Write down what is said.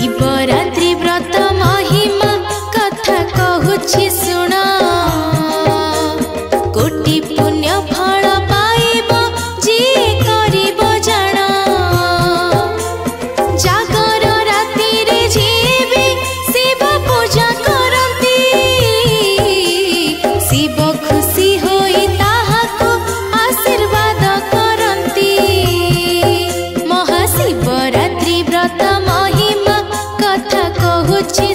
शिवरात्रि व्रत महिमा कथा कहूछि सुन कोटि पुण्य फल पाइब जी करिब जान जागर राति रे जीवी शिव पूजा करती शिव खुशी होई ताहाको आशीर्वाद करती महाशिवरात्रि व्रत महिमा कथा कहूछि